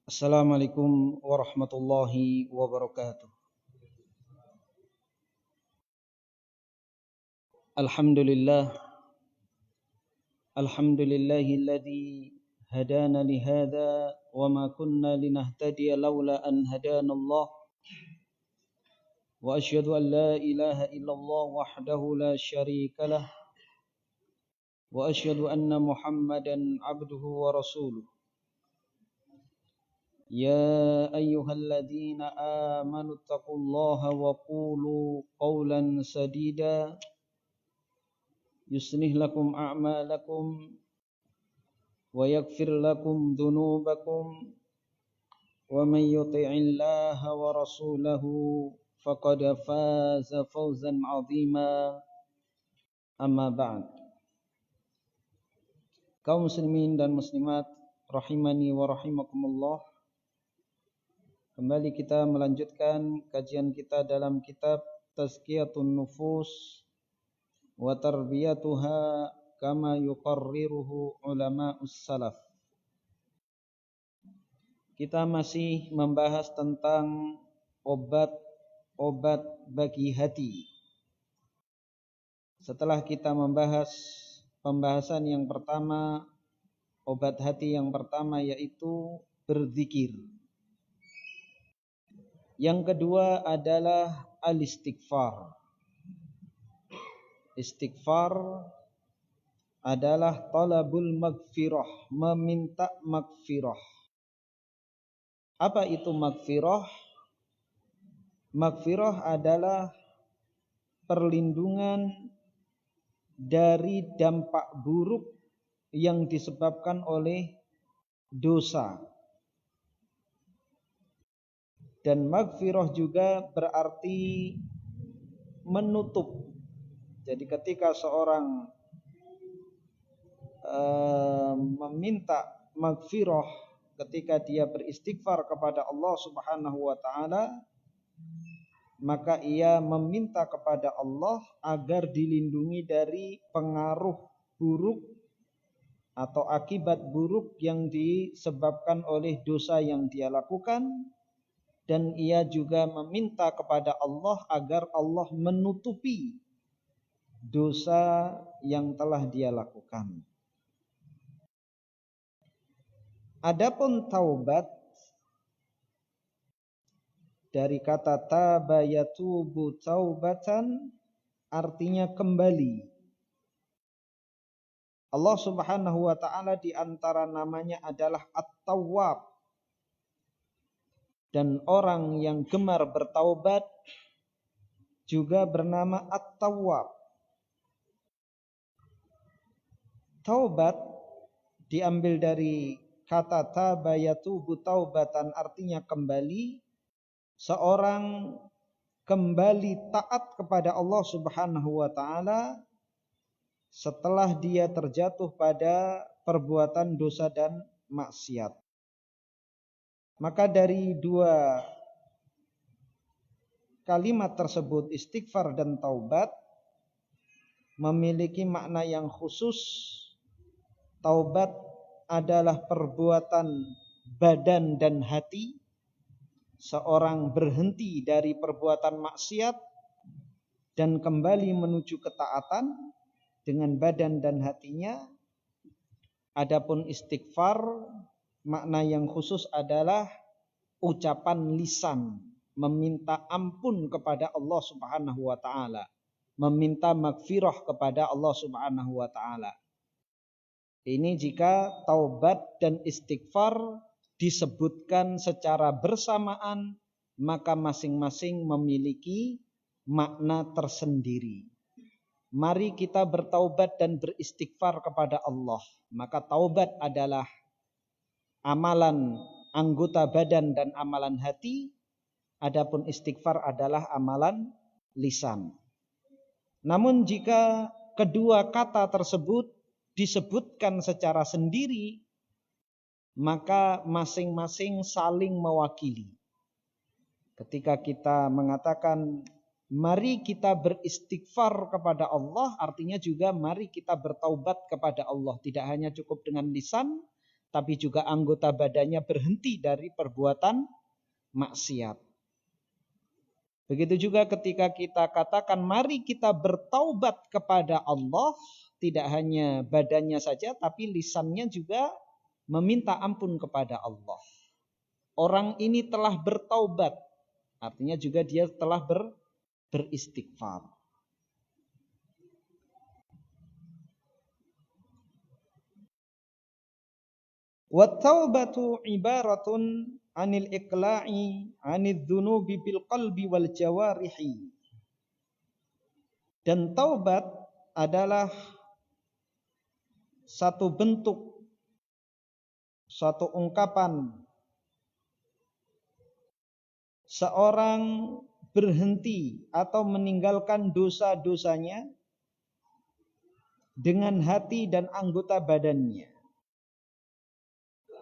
Assalamualaikum warahmatullahi wabarakatuh. Alhamdulillah, alhamdulillahilladzi hadana lihada wa ma kunna linahtadiya laula an hadana Allah. Wa asyhadu an la ilaha illallah wahdahu la syarika lah. Wa asyhadu anna Muhammadan abduhu wa rasuluh. يا أيها الذين آمنوا اتقوا الله وقولوا قولا سديدا يصلح لكم أعمالكم ويغفر لكم ذنوبكم ومن يطع الله ورسوله فقد فاز فوزا عظيما أما بعد. Kaum muslimin dan muslimat rahimani wa rahimakumullah, kembali kita melanjutkan kajian kita dalam kitab Tazkiyatun Nufus wa Tarbiyatuha kama yuqarriruhu ulama'us salaf. Kita masih membahas tentang obat bagi hati. Setelah kita membahas pembahasan yang pertama, obat hati yang pertama yaitu berzikir. Yang kedua adalah al-istighfar. Istighfar adalah talabul maghfirah, meminta maghfirah. Apa itu maghfirah? Maghfirah adalah perlindungan dari dampak buruk yang disebabkan oleh dosa. Dan maghfirah juga berarti menutup. Jadi ketika seorang meminta maghfirah, ketika dia beristighfar kepada Allah Subhanahu wa taala, maka ia meminta kepada Allah agar dilindungi dari pengaruh buruk atau akibat buruk yang disebabkan oleh dosa yang dia lakukan. Dan ia juga meminta kepada Allah agar Allah menutupi dosa yang telah dia lakukan. Adapun taubat dari kata taba yatubu taubatan artinya kembali. Allah Subhanahu wa taala di antara namanya adalah At-Tawwab. Dan orang yang gemar bertaubat juga bernama At-Tawwab. Taubat diambil dari kata taba yatubu taubatan artinya kembali. Seorang kembali taat kepada Allah Subhanahu wa taala setelah dia terjatuh pada perbuatan dosa dan maksiat. Maka dari dua kalimat tersebut, istighfar dan taubat, memiliki makna yang khusus. Taubat adalah perbuatan badan dan hati. Seorang berhenti dari perbuatan maksiat dan kembali menuju ketaatan dengan badan dan hatinya. Adapun istighfar, makna yang khusus adalah ucapan lisan, meminta ampun kepada Allah Subhanahu wa taala, meminta maghfirah kepada Allah Subhanahu wa taala. Ini jika taubat dan istighfar disebutkan secara bersamaan, maka masing-masing memiliki makna tersendiri. Mari kita bertaubat dan beristighfar kepada Allah. Maka taubat adalah amalan anggota badan dan amalan hati, adapun istighfar adalah amalan lisan. Namun jika kedua kata tersebut disebutkan secara sendiri, maka masing-masing saling mewakili. Ketika kita mengatakan mari kita beristighfar kepada Allah, artinya juga mari kita bertaubat kepada Allah. Tidak hanya cukup dengan lisan, tapi juga anggota badannya berhenti dari perbuatan maksiat. Begitu juga ketika kita katakan mari kita bertaubat kepada Allah, tidak hanya badannya saja tapi lisannya juga meminta ampun kepada Allah. Orang ini telah bertaubat, artinya juga dia telah beristighfar. Wat-taubatu ibaratun 'anil iqla'i 'anidz dzunubi bil qalbi wal jawarihi. Dan taubat adalah satu bentuk, satu ungkapan seorang berhenti atau meninggalkan dosa-dosanya dengan hati dan anggota badannya.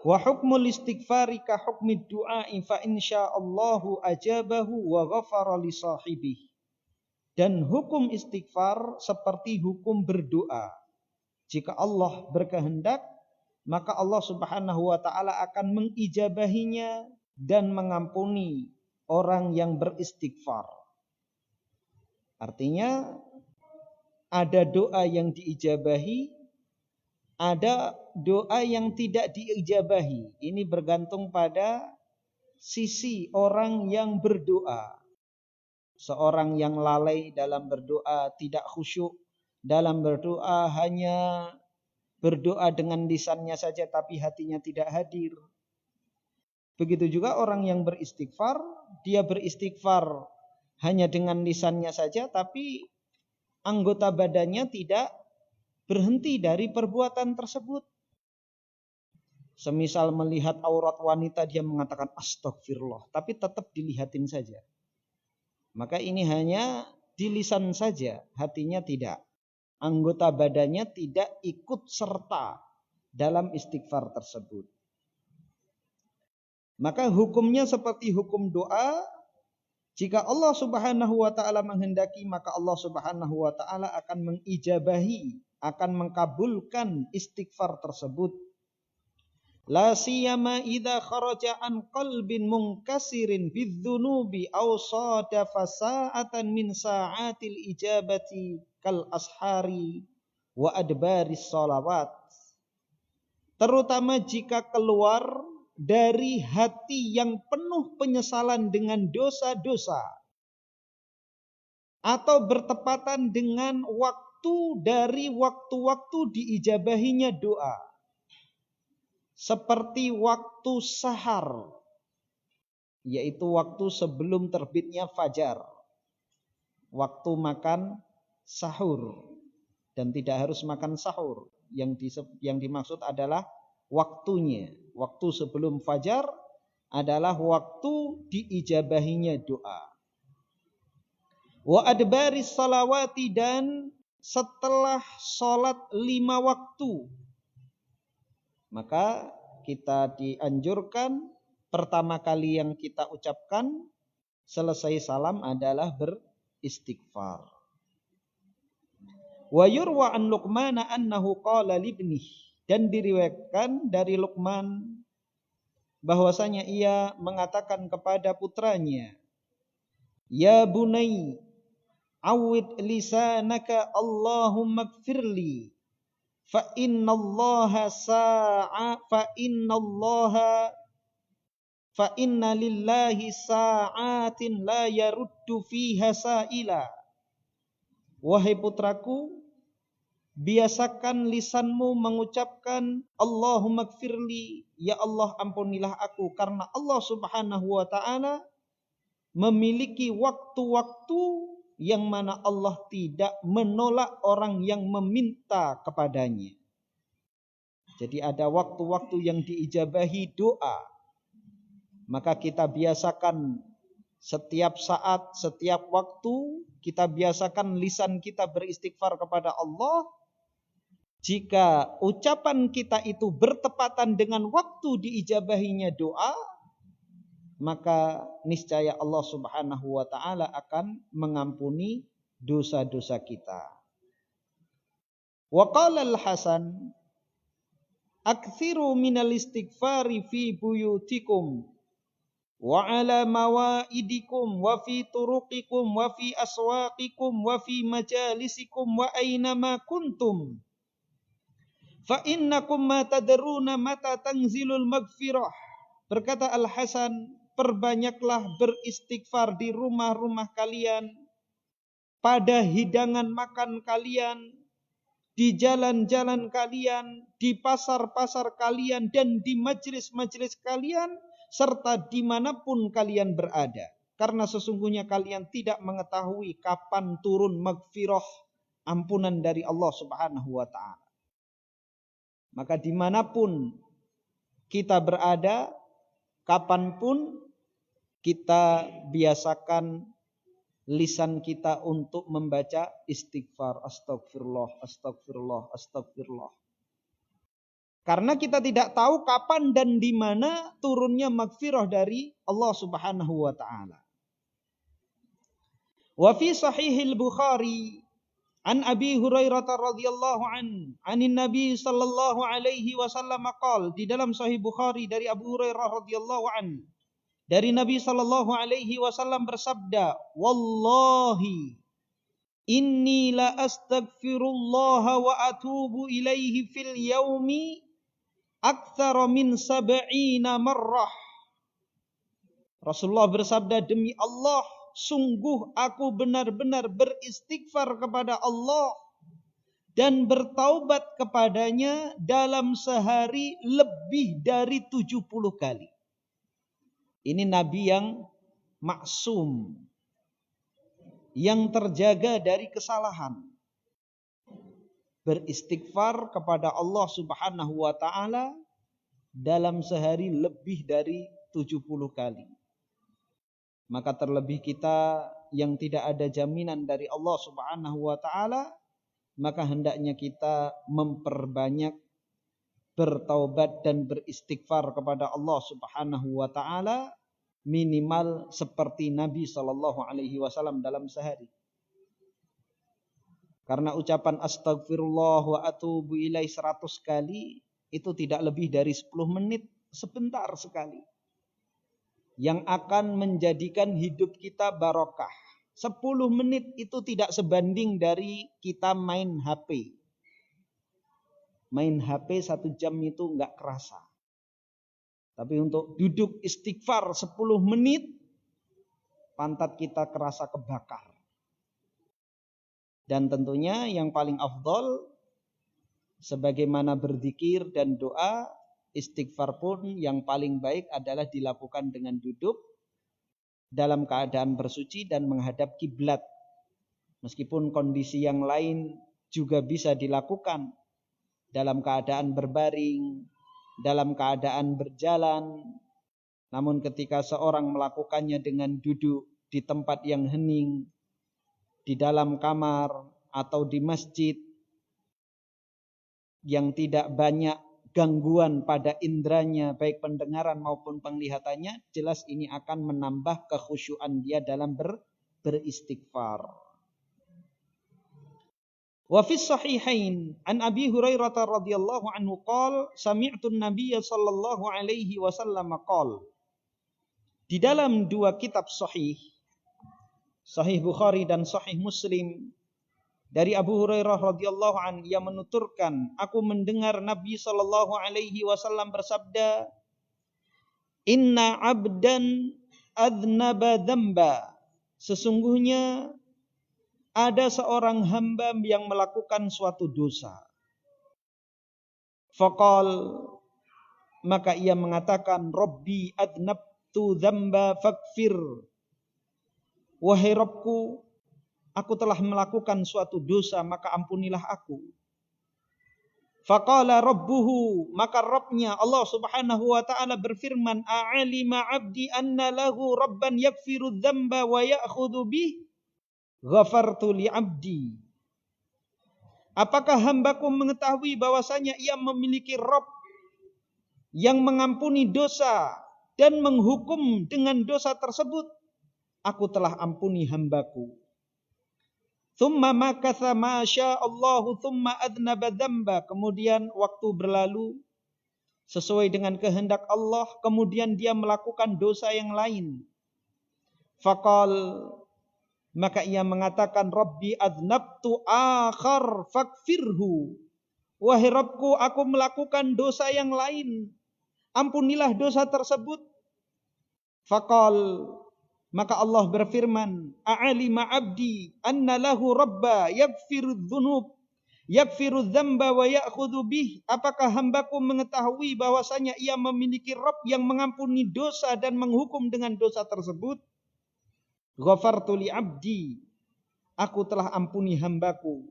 Wa hukmul istighfari ka hukmid du'a'i fa insyaallahu ajabahu wa ghafara li sahibihi. Dan hukum istighfar seperti hukum berdoa. Jika Allah berkehendak, maka Allah Subhanahu wa taala akan mengijabahinya dan mengampuni orang yang beristighfar. Artinya ada doa yang diijabahi, ada doa yang tidak diijabahi. Ini bergantung pada sisi orang yang berdoa. Seorang yang lalai dalam berdoa, tidak khusyuk dalam berdoa, hanya berdoa dengan lisannya saja tapi hatinya tidak hadir. Begitu juga orang yang beristighfar, dia beristighfar hanya dengan lisannya saja tapi anggota badannya tidak berhenti dari perbuatan tersebut. Semisal melihat aurat wanita dia mengatakan astagfirullah, tapi tetap dilihatin saja. Maka ini hanya di lisan saja, hatinya tidak. Anggota badannya tidak ikut serta dalam istighfar tersebut. Maka hukumnya seperti hukum doa. Jika Allah Subhanahu wa taala menghendaki, maka Allah Subhanahu wa taala akan mengijabahi, akan mengkabulkan istighfar tersebut. La siyama idza kharaja an qalbin munkasirin bidzunubi aw sadafa sa'atan min sa'atil ijabati kal ashari wa adbaris shalawat. Terutama jika keluar dari hati yang penuh penyesalan dengan dosa-dosa atau bertepatan dengan waktu dari waktu-waktu diijabahinya doa. Seperti waktu sahar, yaitu waktu sebelum terbitnya fajar, waktu makan sahur, dan tidak harus makan sahur. Yang dimaksud adalah waktunya. Waktu sebelum fajar adalah waktu diijabahinya doa. Wa adbaris salawati, dan setelah sholat 5 waktu. Maka kita dianjurkan pertama kali yang kita ucapkan selesai salam adalah beristighfar. Wa yurwa an Luqman annahu qala libnih, dan diriwayatkan dari Luqman bahwasanya ia mengatakan kepada putranya, ya bunai awid lisanaka Allahumma gfirli fa inna lillahi sa'atin la yaruddu fiha sa'ila. Wahai putraku, biasakan lisanmu mengucapkan Allahumma gfirli, ya Allah ampunilah aku, karena Allah Subhanahu wa taala memiliki waktu-waktu yang mana Allah tidak menolak orang yang meminta kepadanya. Jadi ada waktu-waktu yang diijabahi doa. Maka kita biasakan setiap saat, setiap waktu, kita biasakan lisan kita beristighfar kepada Allah. Jika ucapan kita itu bertepatan dengan waktu diijabahinya doa, maka niscaya Allah Subhanahu wa taala akan mengampuni dosa-dosa kita. Wa qala al-Hasan, Aktsiru minal istighfari fi buyutikum wa ala mawaidikum wa fi turuqikum wa fi aswaqikum wa fi majalisikum wa aynama kuntum. Fa innakum ma tadruna mata tanzilul maghfirah. Berkata Al-Hasan, perbanyaklah beristighfar di rumah-rumah kalian, pada hidangan makan kalian, di jalan-jalan kalian, di pasar-pasar kalian, dan di majelis-majelis kalian, serta dimanapun kalian berada. Karena sesungguhnya kalian tidak mengetahui kapan turun maghfirah, ampunan dari Allah Subhanahu wa ta'ala. Maka dimanapun kita berada, kapanpun kita biasakan lisan kita untuk membaca istighfar. Astagfirullah, astagfirullah, astagfirullah. Karena kita tidak tahu kapan dan di mana turunnya maghfirah dari Allah Subhanahu wa ta'ala. Wa fi sahihil Bukhari an Abi Hurairah radhiyallahu anin Nabi sallallahu alaihi wasallam qala, di dalam Sahih Bukhari dari Abu Hurairah radhiyallahu an, dari Nabi sallallahu alaihi wasallam bersabda, wallahi inni la astaghfirullah wa atubu ilaihi fil yaumi aktsara min 70 marrah. Rasulullah bersabda, demi Allah, sungguh aku benar-benar beristighfar kepada Allah dan bertaubat kepadanya dalam sehari lebih dari 70 kali. Ini Nabi yang maksum, yang terjaga dari kesalahan. Beristighfar kepada Allah Subhanahu wa ta'ala dalam sehari lebih dari 70 kali. Maka terlebih kita yang tidak ada jaminan dari Allah Subhanahu wa ta'ala, maka hendaknya kita memperbanyak bertaubat dan beristighfar kepada Allah Subhanahu wa ta'ala, minimal seperti Nabi sallallahu alaihi wasallam dalam sehari. Karena ucapan astagfirullah wa atubu ilaih 100 kali itu tidak lebih dari 10 menit, sebentar sekali, yang akan menjadikan hidup kita barokah. 10 menit itu tidak sebanding dari kita main HP. Main HP 1 jam itu enggak kerasa. Tapi untuk duduk istighfar 10 menit, pantat kita kerasa kebakar. Dan tentunya yang paling afdol, sebagaimana berzikir dan doa, istighfar pun yang paling baik adalah dilakukan dengan duduk dalam keadaan bersuci dan menghadap kiblat. Meskipun kondisi yang lain juga bisa dilakukan dalam keadaan berbaring, dalam keadaan berjalan. Namun ketika seorang melakukannya dengan duduk di tempat yang hening, di dalam kamar atau di masjid yang tidak banyak gangguan pada indranya, baik pendengaran maupun penglihatannya, jelas ini akan menambah kekhusyuan dia dalam beristighfar. Wa fi sahihain an Abi Hurairah radhiyallahu anhu qala sami'tu an-nabiy sallallahu alaihi wasallam qala. Di dalam 2 kitab sahih, Sahih Bukhari dan Sahih Muslim, dari Abu Hurairah radhiyallahu an, ia menuturkan, aku mendengar Nabi sallallahu alaihi wasallam bersabda, inna abdan adznaba dzamba, sesungguhnya ada seorang hamba yang melakukan suatu dosa. Faqal, maka ia mengatakan, Rabbi adnabtu dzamba faghfir, wahai Rabbku, aku telah melakukan suatu dosa, maka ampunilah aku. Faqala rabbuhu, maka Rabbnya Allah Subhanahu wa ta'ala berfirman, a'alima 'abdi anna lahu rabban yaghfiru dzamba wa ya'khudhu bih, ghafartu li 'abdi. Apakah hambaku mengetahui bahwasanya ia memiliki Rabb yang mengampuni dosa dan menghukum dengan dosa tersebut? Aku telah ampuni hambaku. Thumma makatha ma sya'allahu thumma adnaba dzamba. Kemudian waktu berlalu sesuai dengan kehendak Allah, kemudian dia melakukan dosa yang lain. Faqal, maka ia mengatakan, Rabbi adnabtu akhar fakfirhu. Wahai Rabbku, aku melakukan dosa yang lain, ampunilah dosa tersebut. Faqal, maka Allah berfirman, a'alima abdi anna lahu rabba yaghfiru dzamba wa ya'khudhu bih. Apakah hambaku mengetahui bahwasanya ia memiliki Rabb yang mengampuni dosa dan menghukum dengan dosa tersebut? Ghafartu li abdi, aku telah ampuni hambaku.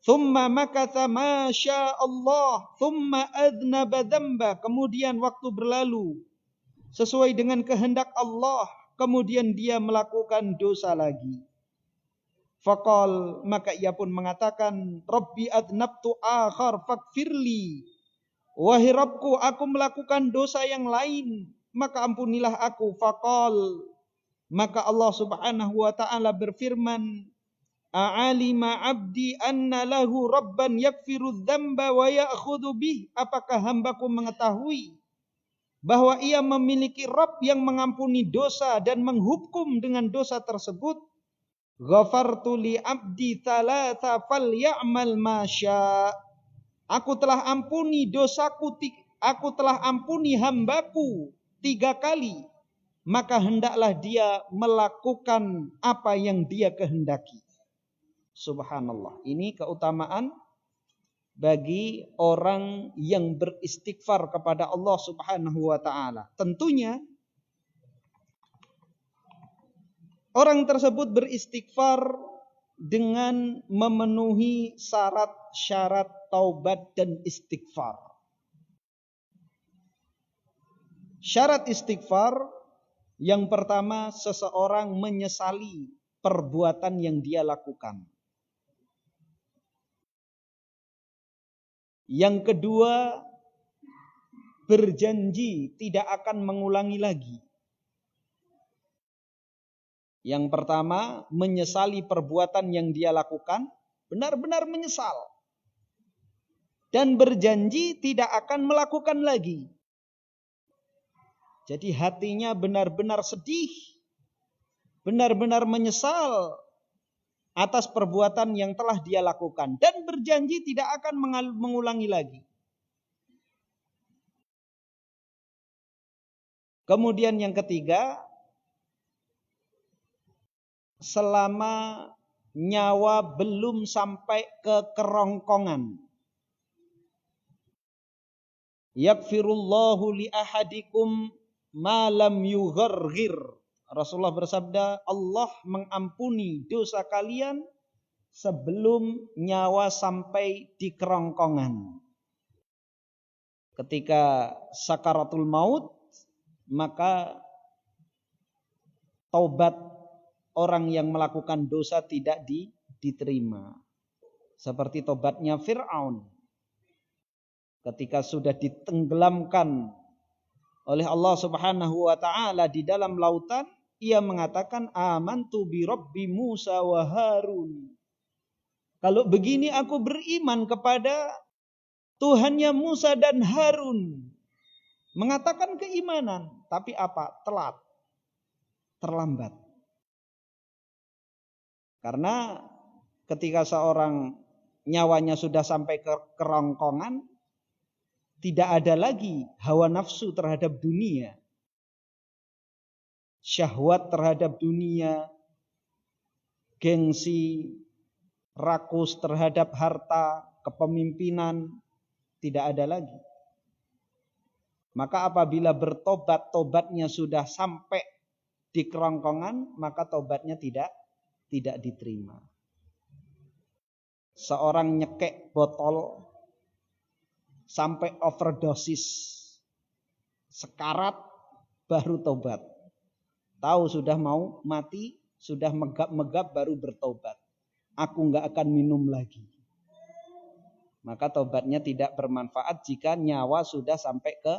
Thumma makatha ma syaa Allah, thumma adnaba dzamba. Kemudian waktu berlalu sesuai dengan kehendak Allah, kemudian dia melakukan dosa lagi. Faqal, maka ia pun mengatakan, Rabbi adnabtu akhar fakfirli. Wahai Rabbku, aku melakukan dosa yang lain, maka ampunilah aku. Faqal, maka Allah Subhanahu wa taala berfirman, a'alima abdi anna lahu rabban yaghfiru dzamba wa ya'khudhu bih. Apakah hambaku mengetahui bahwa ia memiliki Rabb yang mengampuni dosa dan menghukum dengan dosa tersebut? Ghafartu li abdi thalatha falyamal ma syaa. Aku telah ampuni dosaku, aku telah ampuni hambaku 3 kali, maka hendaklah dia melakukan apa yang dia kehendaki. Subhanallah. Ini keutamaan bagi orang yang beristighfar kepada Allah Subhanahu wa taala. Tentunya orang tersebut beristighfar dengan memenuhi syarat-syarat taubat dan istighfar. Syarat istighfar yang pertama, seseorang menyesali perbuatan yang dia lakukan. Yang kedua, berjanji tidak akan mengulangi lagi. Yang pertama, menyesali perbuatan yang dia lakukan, benar-benar menyesal. Dan berjanji tidak akan melakukan lagi. Jadi hatinya benar-benar sedih, benar-benar menyesal atas perbuatan yang telah dia lakukan. Dan berjanji tidak akan mengulangi lagi. Kemudian yang ketiga, selama nyawa belum sampai ke kerongkongan. Yaghfirullahu li ahadikum ma lam yugharghir. Rasulullah bersabda, Allah mengampuni dosa kalian sebelum nyawa sampai di kerongkongan. Ketika sakaratul maut, maka taubat orang yang melakukan dosa tidak diterima. Seperti tobatnya Fir'aun. Ketika sudah ditenggelamkan oleh Allah Subhanahu wa taala di dalam lautan, ia mengatakan, amantu bi Rabbi Musa wa Harun. Kalau begini aku beriman kepada Tuhannya Musa dan Harun. Mengatakan keimanan, tapi apa? Telat. Terlambat. Karena ketika seorang nyawanya sudah sampai ke kerongkongan, tidak ada lagi hawa nafsu terhadap dunia. Syahwat terhadap dunia, gengsi, rakus terhadap harta, kepemimpinan, tidak ada lagi. Maka apabila bertobat, tobatnya sudah sampai di kerongkongan, maka tobatnya tidak diterima. Seorang nyekek botol sampai overdosis, sekarat, baru tobat. Tahu sudah mau mati, sudah megap-megap baru bertobat. Aku nggak akan minum lagi. Maka tobatnya tidak bermanfaat jika nyawa sudah sampai ke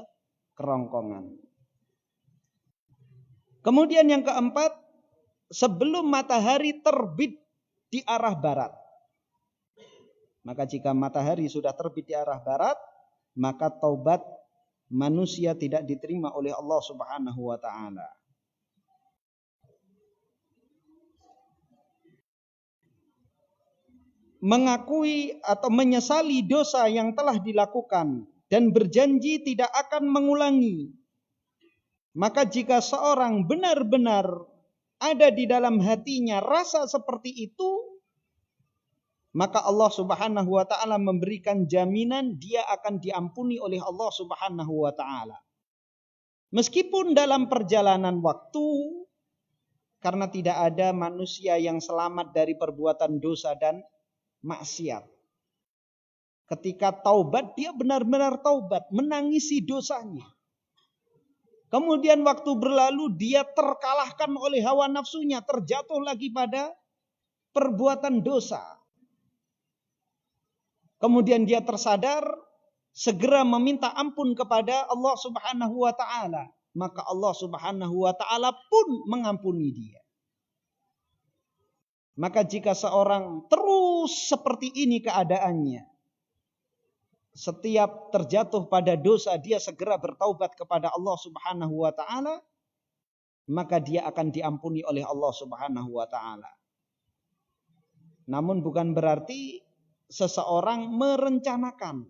kerongkongan. Kemudian yang keempat, sebelum matahari terbit di arah barat. Maka jika matahari sudah terbit di arah barat, maka taubat manusia tidak diterima oleh Allah Subhanahu wa taala. Mengakui atau menyesali dosa yang telah dilakukan dan berjanji tidak akan mengulangi. Maka jika seorang benar-benar ada di dalam hatinya rasa seperti itu, maka Allah Subhanahu wa taala memberikan jaminan dia akan diampuni oleh Allah Subhanahu wa taala. Meskipun dalam perjalanan waktu, karena tidak ada manusia yang selamat dari perbuatan dosa dan maksiat. Ketika taubat, dia benar-benar taubat, menangisi dosanya. Kemudian waktu berlalu, dia terkalahkan oleh hawa nafsunya, terjatuh lagi pada perbuatan dosa. Kemudian dia tersadar, segera meminta ampun kepada Allah Subhanahu wa taala. Maka Allah Subhanahu wa taala pun mengampuni dia. Maka jika seorang terus seperti ini keadaannya, setiap terjatuh pada dosa dia segera bertaubat kepada Allah Subhanahu wa taala, maka dia akan diampuni oleh Allah Subhanahu wa taala. Namun bukan berarti seseorang merencanakan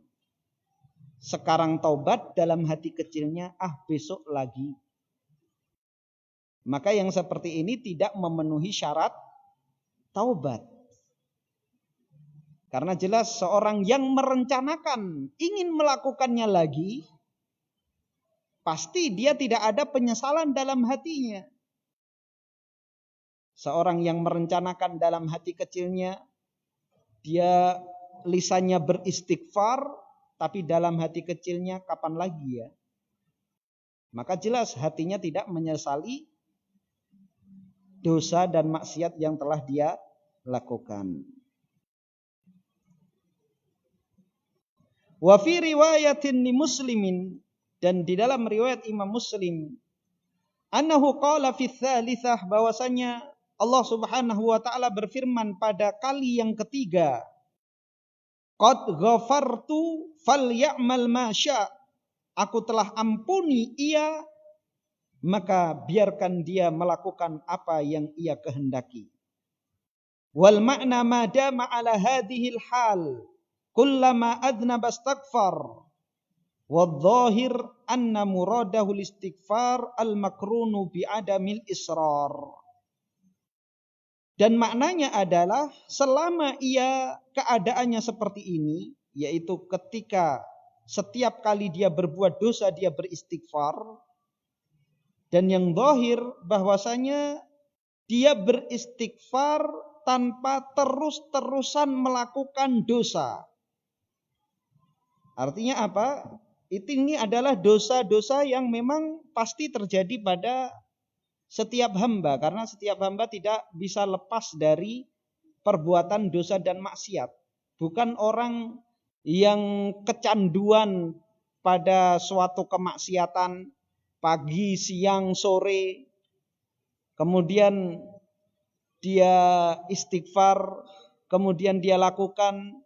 sekarang taubat, dalam hati kecilnya besok lagi. Maka yang seperti ini tidak memenuhi syarat taubat. Karena jelas seorang yang merencanakan ingin melakukannya lagi, pasti dia tidak ada penyesalan dalam hatinya. Seorang yang merencanakan dalam hati kecilnya, dia lisannya beristighfar, tapi dalam hati kecilnya kapan lagi ya? Maka jelas hatinya tidak menyesali dosa dan maksiat yang telah dia lakukan. Wa fi riwayatin li Muslimin, dan di dalam riwayat Imam Muslim, annahu qala fi tsalitsah, bahwasanya Allah Subhanahu wa taala berfirman pada kali yang ketiga, qad ghafartu falyamal ma syaa, aku telah ampuni ia, maka biarkan dia melakukan apa yang ia kehendaki. Wal makna ma dama ala hadhil hal kullama adnaba astaghfar, wadh-dhahir anna muradahu istighfar al-makrunu bi adamil israr. Dan maknanya adalah selama ia keadaannya seperti ini, yaitu ketika setiap kali dia berbuat dosa dia beristighfar, dan yang zahir bahwasanya dia beristighfar tanpa terus-terusan melakukan dosa. Artinya apa? Ini adalah dosa-dosa yang memang pasti terjadi pada setiap hamba, karena setiap hamba tidak bisa lepas dari perbuatan dosa dan maksiat. Bukan orang yang kecanduan pada suatu kemaksiatan pagi, siang, sore, kemudian dia istighfar, kemudian dia lakukan,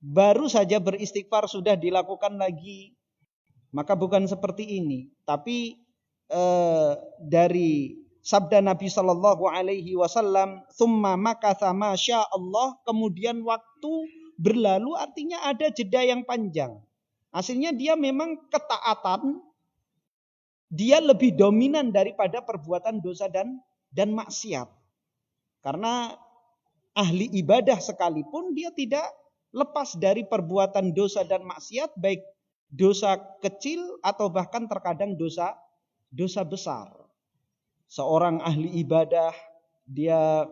baru saja beristighfar sudah dilakukan lagi. Maka bukan seperti ini, tapi dari sabda Nabi Shallallahu Alaihi Wasallam, "Tsumma makatha ma syaa Allah", kemudian waktu berlalu, artinya ada jeda yang panjang. Hasilnya dia memang ketaatan, dia lebih dominan daripada perbuatan dosa dan maksiat. Karena ahli ibadah sekalipun dia tidak lepas dari perbuatan dosa dan maksiat, baik dosa kecil atau bahkan terkadang dosa besar. Seorang ahli ibadah, dia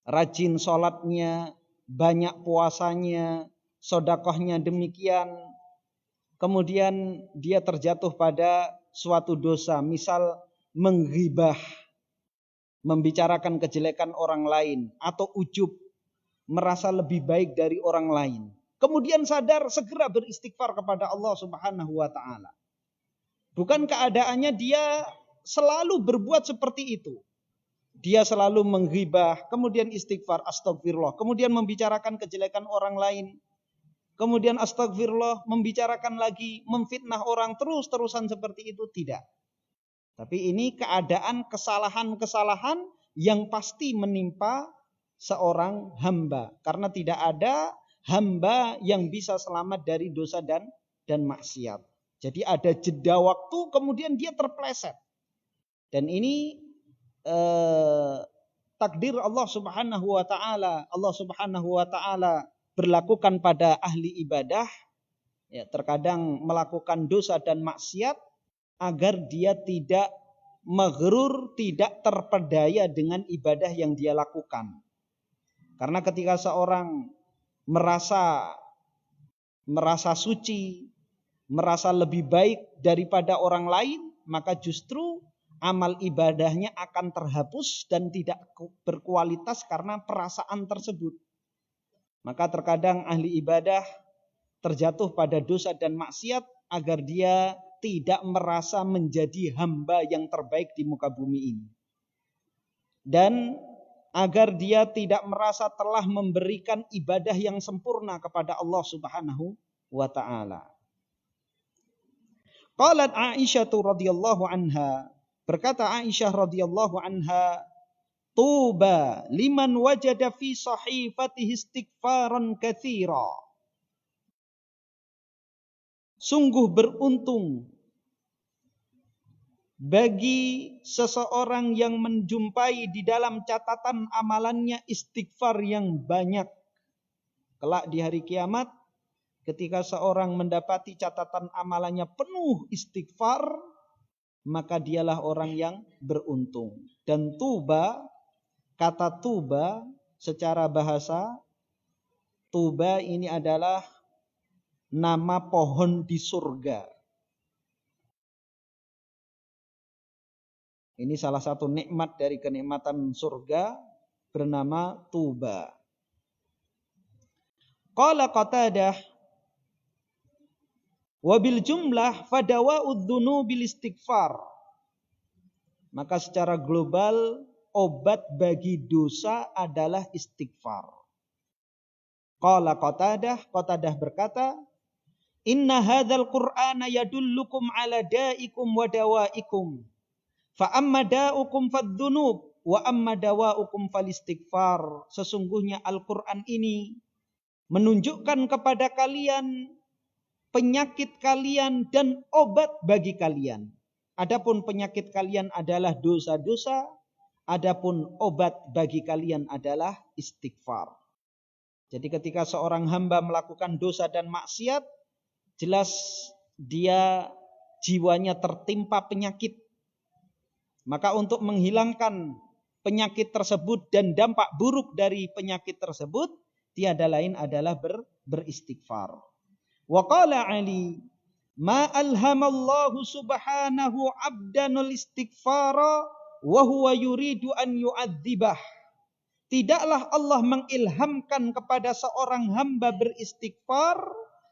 rajin sholatnya, banyak puasanya, sedekahnya demikian. Kemudian dia terjatuh pada suatu dosa, misal menghibah, membicarakan kejelekan orang lain, atau ujub, merasa lebih baik dari orang lain. Kemudian sadar, segera beristighfar kepada Allah Subhanahu wa taala. Bukan keadaannya dia selalu berbuat seperti itu. Dia selalu menghibah, kemudian istighfar, astagfirullah, kemudian membicarakan kejelekan orang lain. kemudian astagfirullah, membicarakan lagi, memfitnah orang terus-terusan seperti itu, tidak. Tapi ini keadaan kesalahan-kesalahan yang pasti menimpa seorang hamba, karena tidak ada hamba yang bisa selamat dari dosa dan maksiat. Jadi ada jeda waktu, kemudian dia terpleset. Dan ini takdir Allah Subhanahu wa taala. Allah Subhanahu wa taala berlakukan pada ahli ibadah, ya, terkadang melakukan dosa dan maksiat agar dia tidak maghrur, tidak terpedaya dengan ibadah yang dia lakukan. Karena ketika seorang merasa suci, merasa lebih baik daripada orang lain, maka justru amal ibadahnya akan terhapus dan tidak berkualitas karena perasaan tersebut. Maka terkadang ahli ibadah terjatuh pada dosa dan maksiat agar dia tidak merasa menjadi hamba yang terbaik di muka bumi ini. Dan agar dia tidak merasa telah memberikan ibadah yang sempurna kepada Allah Subhanahu wa taala. Qalat Aisyah radhiyallahu anha, berkata Aisyah radhiyallahu anha, tuba liman wajada fi sahifatihi istighfaran katsira. Sungguh beruntung bagi seseorang yang menjumpai di dalam catatan amalannya istighfar yang banyak. Kelak di hari kiamat, ketika seorang mendapati catatan amalannya penuh istighfar, maka dialah orang yang beruntung. Dan tuba, kata tuba secara bahasa, tuba ini adalah nama pohon di surga. Ini salah satu nikmat dari kenikmatan surga bernama tuba. Qala Qatadah, wa bil jumlah fadawa'ud dzunubil istighfar. Maka secara global obat bagi dosa adalah istighfar. Qala Qatadah berkata, inna hadzal qur'ana yadullukum ala da'ikum wa dawaikum. Fa amma da'ukum fadz-dzunub wa amma dawa'ukum falistighfar. Sesungguhnya Al-Qur'an ini menunjukkan kepada kalian penyakit kalian dan obat bagi kalian. Adapun penyakit kalian adalah dosa-dosa, adapun obat bagi kalian adalah istighfar. Jadi ketika seorang hamba melakukan dosa dan maksiat, jelas dia jiwanya tertimpa penyakit. Maka untuk menghilangkan penyakit tersebut dan dampak buruk dari penyakit tersebut, tiada lain adalah beristighfar. Wa qala Ali, ma alhamallahu subhanahu abdanul istighfara wa huwa yuridu an yu'adzibah. Tidaklah Allah mengilhamkan kepada seorang hamba beristighfar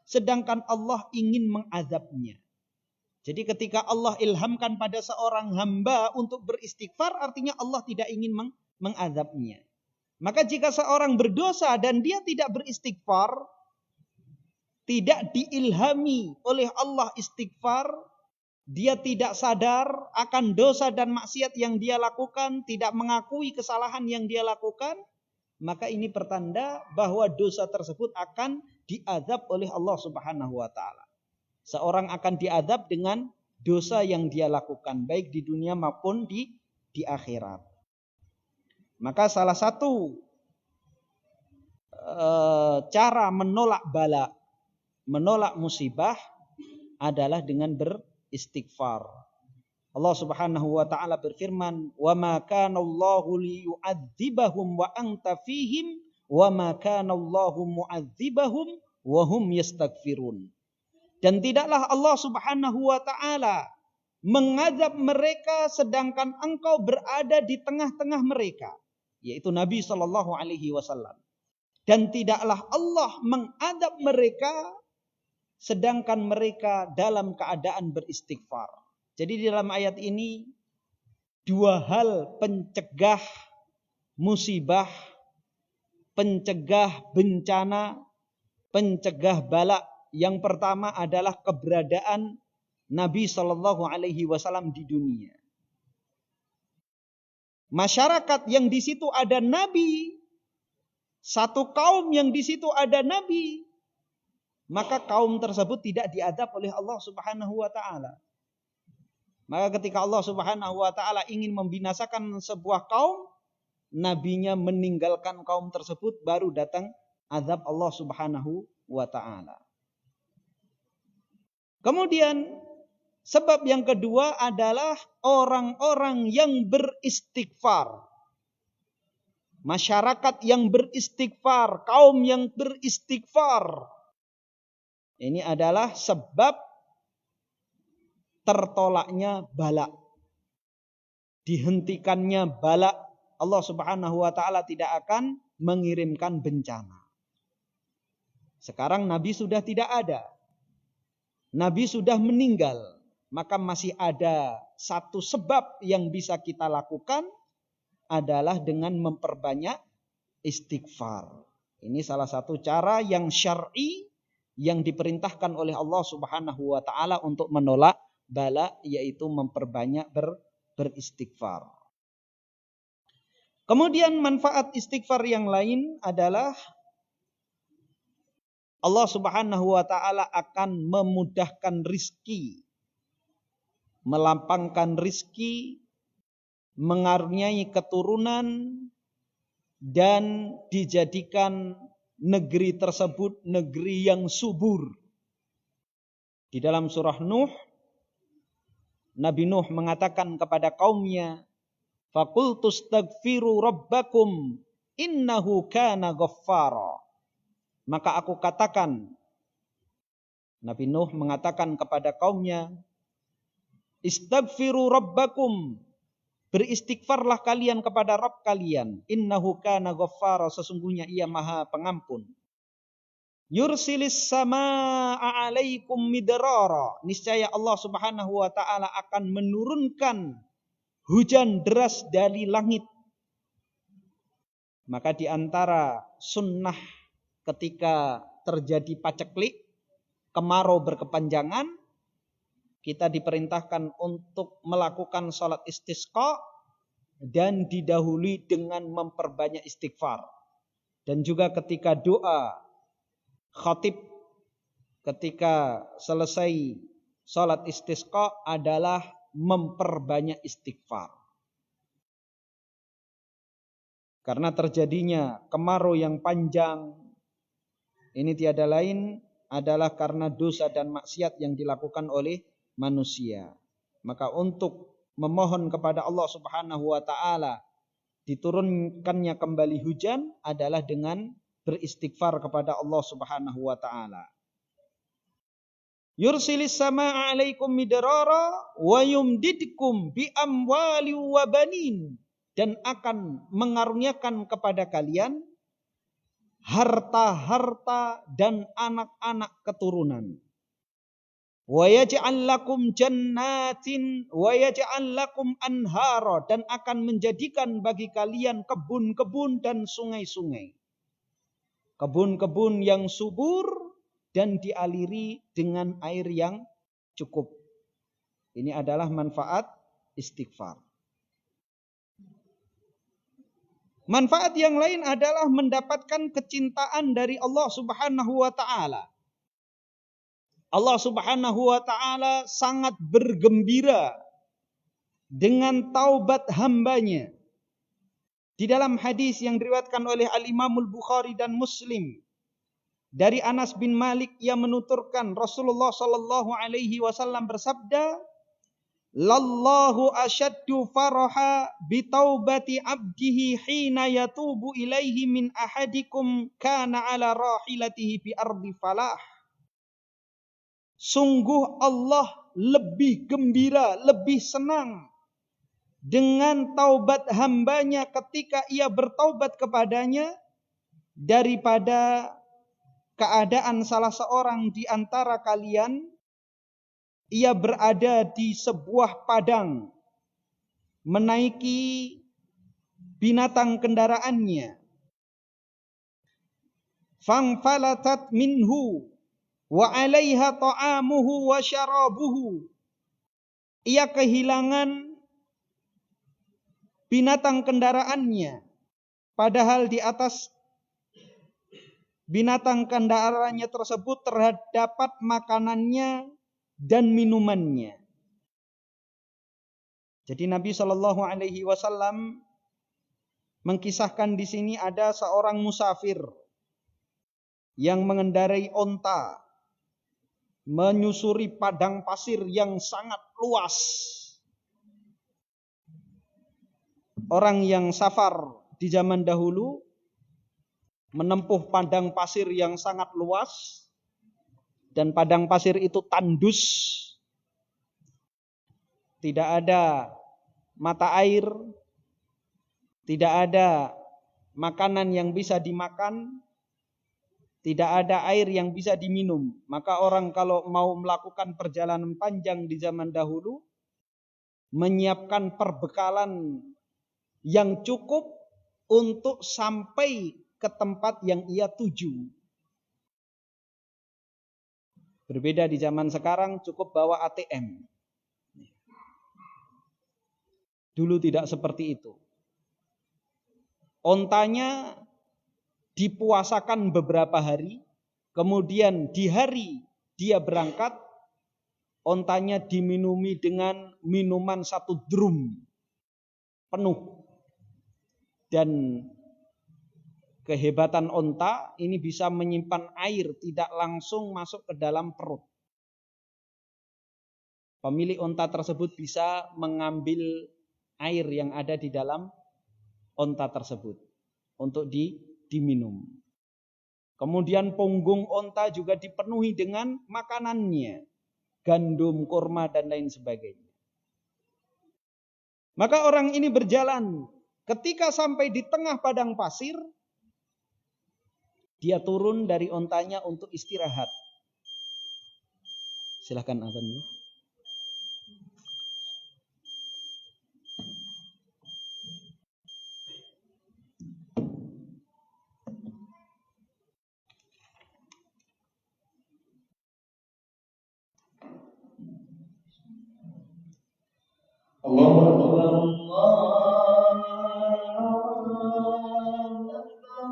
sedangkan Allah ingin mengazabnya. Jadi ketika Allah ilhamkan pada seorang hamba untuk beristighfar, artinya Allah tidak ingin mengazabnya. Maka jika seorang berdosa dan dia tidak beristighfar, tidak diilhami oleh Allah istighfar, dia tidak sadar akan dosa dan maksiat yang dia lakukan, tidak mengakui kesalahan yang dia lakukan, maka ini pertanda bahwa dosa tersebut akan diazab oleh Allah Subhanahu wa taala. Seorang akan diazab dengan dosa yang dia lakukan, baik di dunia maupun di akhirat. Maka salah satu cara menolak bala, menolak musibah adalah dengan beristighfar. Allah Subhanahu wa taala berfirman, "Wa ma kana Allahu liyu'adzibahum wa anta fihim wa ma kana Allahu mu'adzibahum wa hum yastaghfirun." Dan tidaklah Allah Subhanahu wa taala mengazab mereka sedangkan engkau berada di tengah-tengah mereka, yaitu Nabi sallallahu alaihi wasallam. Dan tidaklah Allah mengazab mereka sedangkan mereka dalam keadaan beristighfar. Jadi di dalam ayat ini dua hal pencegah musibah, pencegah bencana pencegah bala. Yang pertama adalah keberadaan Nabi Shallallahu Alaihi Wasallam di dunia. Masyarakat yang di situ ada Nabi, satu kaum yang di situ ada Nabi, maka kaum tersebut tidak diadab oleh Allah Subhanahu wa taala. Maka ketika Allah Subhanahu wa taala ingin membinasakan sebuah kaum, nabinya meninggalkan kaum tersebut, baru datang azab Allah Subhanahu wa taala. Kemudian sebab yang kedua adalah orang-orang yang beristighfar. Masyarakat yang beristighfar, kaum yang beristighfar. Ini adalah sebab tertolaknya bala. Dihentikannya bala. Allah Subhanahu wa taala tidak akan mengirimkan bencana. Sekarang Nabi sudah tidak ada. Nabi sudah meninggal. Maka masih ada satu sebab yang bisa kita lakukan adalah dengan memperbanyak istighfar. Ini salah satu cara yang syar'i yang diperintahkan oleh Allah Subhanahu wa taala untuk menolak bala, yaitu memperbanyak beristighfar. Kemudian manfaat istighfar yang lain adalah Allah Subhanahu wa taala akan memudahkan rizki, melampangkan rizki, mengaruniai keturunan, dan dijadikan negeri tersebut negeri yang subur. Di dalam surah Nuh, Nabi Nuh mengatakan kepada kaumnya, "Faqultu astaghfiru rabbakum innahu kana ghaffara." Maka aku katakan, Nabi Nuh mengatakan kepada kaumnya, "Istaghfiru rabbakum." Beristighfarlah kalian kepada Rabb kalian. Innahu kana ghaffara, sesungguhnya ia maha pengampun. Yursilis samaa'a 'alaikum midrara. Niscaya Allah Subhanahu wa taala akan menurunkan hujan deras dari langit. Maka di antara sunnah ketika terjadi paceklik, kemarau berkepanjangan, kita diperintahkan untuk melakukan sholat istisqa dan didahului dengan memperbanyak istighfar. Dan juga ketika doa khatib ketika selesai sholat istisqa adalah memperbanyak istighfar. Karena terjadinya kemarau yang panjang, ini tiada lain adalah karena dosa dan maksiat yang dilakukan oleh manusia. Maka untuk memohon kepada Allah Subhanahu wa taala diturunkannya kembali hujan adalah dengan beristighfar kepada Allah Subhanahu wa taala. Yursilis samaa'a 'alaikum midrara wa yumdidkum bi amwali wa banin, dan akan mengaruniakan kepada kalian harta-harta dan anak-anak keturunan. Wa yaj'al lakum jannatin wa yaj'al lakum anhara, dan akan menjadikan bagi kalian kebun-kebun dan sungai-sungai. Kebun-kebun yang subur dan dialiri dengan air yang cukup. Ini adalah manfaat istighfar. Manfaat yang lain adalah mendapatkan kecintaan dari Allah Subhanahu wa taala. Allah Subhanahu wa taala sangat bergembira dengan taubat hambanya. Di dalam hadis yang diriwayatkan oleh Al-Imam Al-Bukhari dan Muslim dari Anas bin Malik, yang menuturkan Rasulullah sallallahu alaihi wasallam bersabda, "Lallahu asyaddu faraha bi taubati 'abdihi hina yatubu ilaihi min ahadikum kana ala rahilatihi bi ardi falah." Sungguh Allah lebih gembira, lebih senang dengan taubat hambanya ketika ia bertaubat kepadanya daripada keadaan salah seorang di antara kalian ia berada di sebuah padang, menaiki binatang kendaraannya. fangfalatat minhu wa 'alaiha ta'amuhu wa syarabuhu. Ia kehilangan binatang kendaraannya, padahal di atas binatang kendaraannya tersebut terdapat makanannya dan minumannya. Jadi Nabi Shallallahu Alaihi Wasallam mengkisahkan di sini ada seorang musafir yang mengendarai onta, menyusuri padang pasir yang sangat luas. Orang yang safar di zaman dahulu menempuh padang pasir yang sangat luas, dan padang pasir itu tandus, tidak ada mata air, tidak ada makanan yang bisa dimakan, tidak ada air yang bisa diminum. Maka orang kalau mau melakukan perjalanan panjang di zaman dahulu, menyiapkan perbekalan yang cukup untuk sampai ke tempat yang ia tuju. Berbeda di zaman sekarang, cukup bawa ATM. Dulu tidak seperti itu. Ontanya dipuasakan beberapa hari, kemudian di hari dia berangkat, ontanya diminumi dengan minuman 1 drum penuh. Dan kehebatan onta ini bisa menyimpan air, tidak langsung masuk ke dalam perut. Pemilik onta tersebut bisa mengambil air yang ada di dalam onta tersebut untuk diminum. Kemudian punggung onta juga dipenuhi dengan makanannya, gandum, kurma, dan lain sebagainya. Maka orang ini berjalan. Ketika sampai di tengah padang pasir, dia turun dari ontanya untuk istirahat. Silakan azan dulu. Allahu Akbar, Allahu Akbar,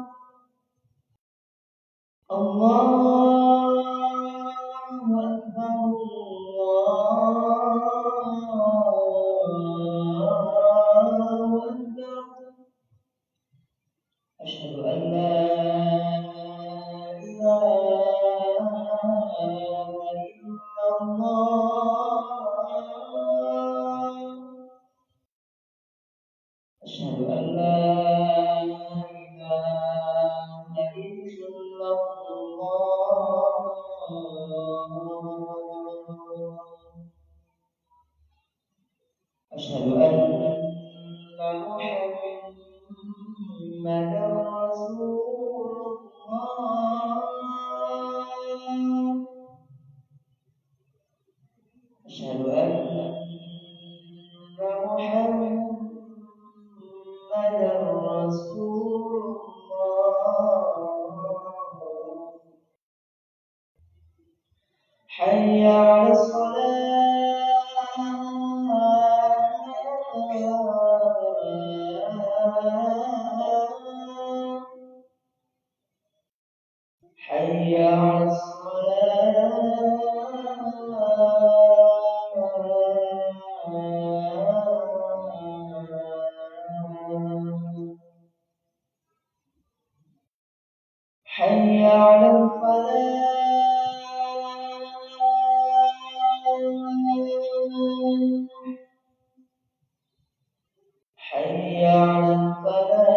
Allahu Akbar. Asyhadu an la ilaha illallah. Asyhadu an la ilaha illallah. Asyhadu anna Muhammadar Rasulullah. Asyhadu anna Muhammadar Rasulullah. Hayya 'alas salat. Hayya 'alas salat. Hayya 'alal falah. Hayya 'alal falah.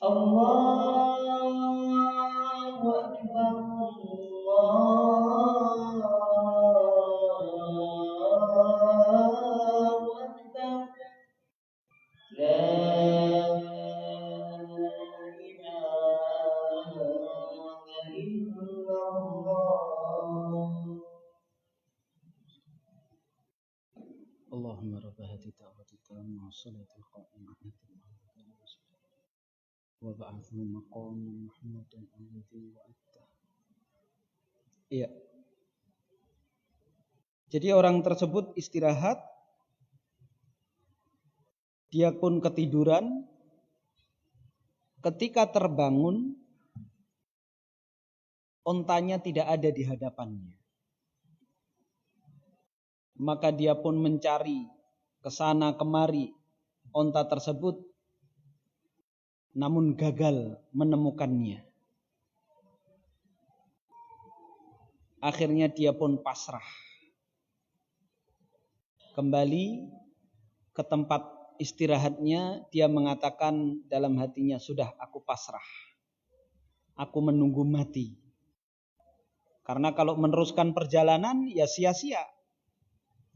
Allahu Akbar, Allahu Akbar. La ilaha illallah. دعوة التامة والصلاة القائمة وبعثه مقاما محمودا الذي وعدته. Iya. Jadi orang tersebut istirahat, dia pun ketiduran. Ketika terbangun, ontanya tidak ada di hadapannya. Maka dia pun mencari ke sana kemari onta tersebut, namun gagal menemukannya. Akhirnya dia pun pasrah. Kembali ke tempat istirahatnya, dia mengatakan dalam hatinya, sudah aku pasrah. Aku menunggu mati. Karena kalau meneruskan perjalanan ya sia-sia.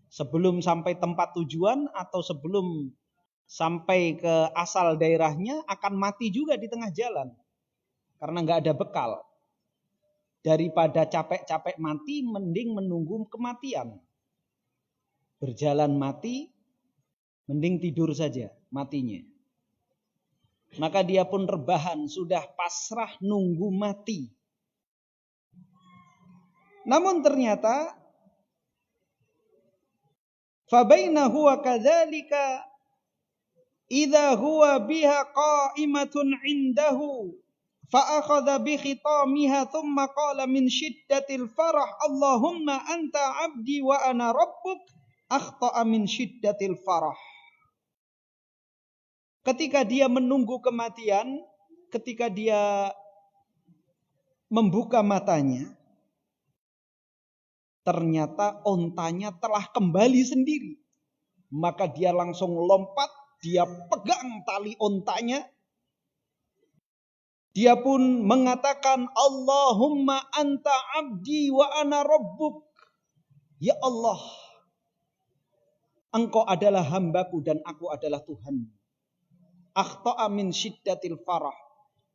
Sebelum sampai tempat tujuan atau sebelum sampai ke asal daerahnya akan mati juga di tengah jalan. Karena nggak ada bekal. Daripada capek-capek mati, mending menunggu kematian. Berjalan mati, mending tidur saja matinya. Maka dia pun rebahan, sudah pasrah nunggu mati. Namun ternyata fabaina huwa kadzalika idza huwa biha qa'imatun 'indahu fa akhadha bi khitamiha thumma qala min shiddatil farah Allahumma anta 'abdi wa ana rabbuk akhta'a min shiddatil farah. Ketika dia menunggu kematian, ketika dia membuka matanya, ternyata ontanya telah kembali sendiri. Maka dia langsung lompat, dia pegang tali ontanya. Dia pun mengatakan, Allahumma anta abdi wa ana rabbuk. Ya Allah, Engkau adalah hambaku dan aku adalah Tuhan. Akhta'a min syiddatil farah.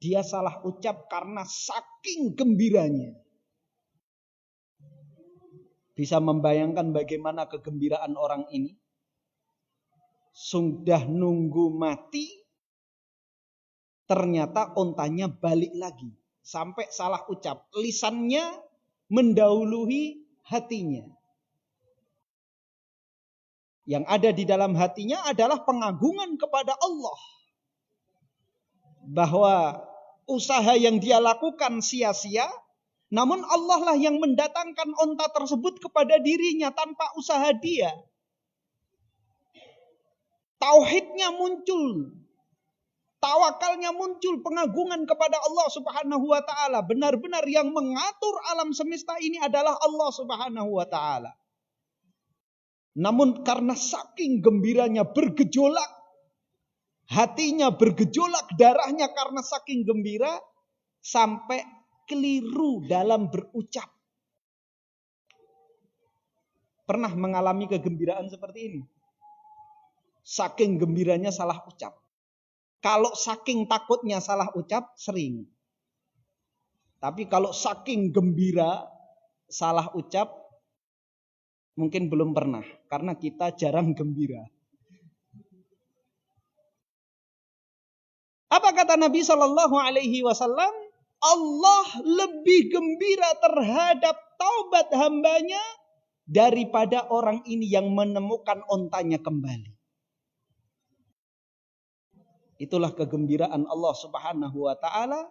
Dia salah ucap karena saking gembiranya. Bisa membayangkan bagaimana kegembiraan orang ini. Sudah nunggu mati, ternyata ontanya balik lagi. Sampai salah ucap. Lisannya mendahului hatinya. Yang ada di dalam hatinya adalah pengagungan kepada Allah. Bahwa usaha yang dia lakukan sia-sia, namun Allah lah yang mendatangkan onta tersebut kepada dirinya tanpa usaha dia. Tauhidnya muncul, tawakalnya muncul, pengagungan kepada Allah Subhanahu wa taala. Benar-benar yang mengatur alam semesta ini adalah Allah Subhanahu wa taala. Namun karena saking gembiranya bergejolak, hatinya bergejolak, darahnya karena saking gembira, sampai keliru dalam berucap. Pernah mengalami kegembiraan seperti ini? Saking gembiranya salah ucap. Kalau saking takutnya salah ucap, sering. Tapi kalau saking gembira salah ucap, mungkin belum pernah. Karena kita jarang gembira. Apa kata Nabi SAW? Allah lebih gembira terhadap taubat hambanya daripada orang ini yang menemukan ontanya kembali. Itulah kegembiraan Allah Subhanahu wa taala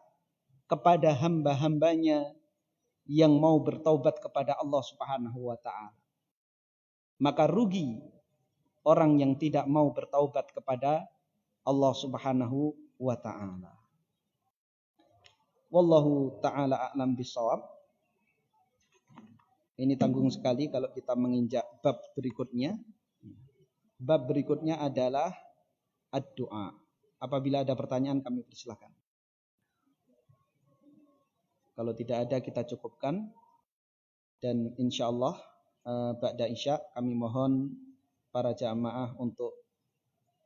kepada hamba-hambanya yang mau bertaubat kepada Allah Subhanahu wa taala. Maka rugi orang yang tidak mau bertaubat kepada Allah Subhanahu wa taala. Wallahu ta'ala a'lam bishawab. Ini tanggung sekali kalau kita menginjak bab berikutnya. Bab berikutnya adalah ad-du'a. Apabila ada pertanyaan kami persilakan. Kalau tidak ada kita cukupkan. Dan insyaallah ba'da isya kami mohon para jamaah untuk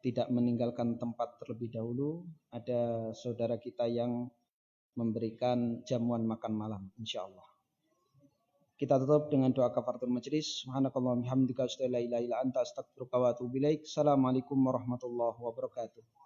tidak meninggalkan tempat terlebih dahulu. Ada saudara kita yang memberikan jamuan makan malam insyaallah. Kita tutup dengan doa kafaratul majlis. Subhanakallahumma bihamdika asyhadu an la ilaha illa anta astaghfiruka wa atubu ilaik. Assalamualaikum warahmatullahi wabarakatuh.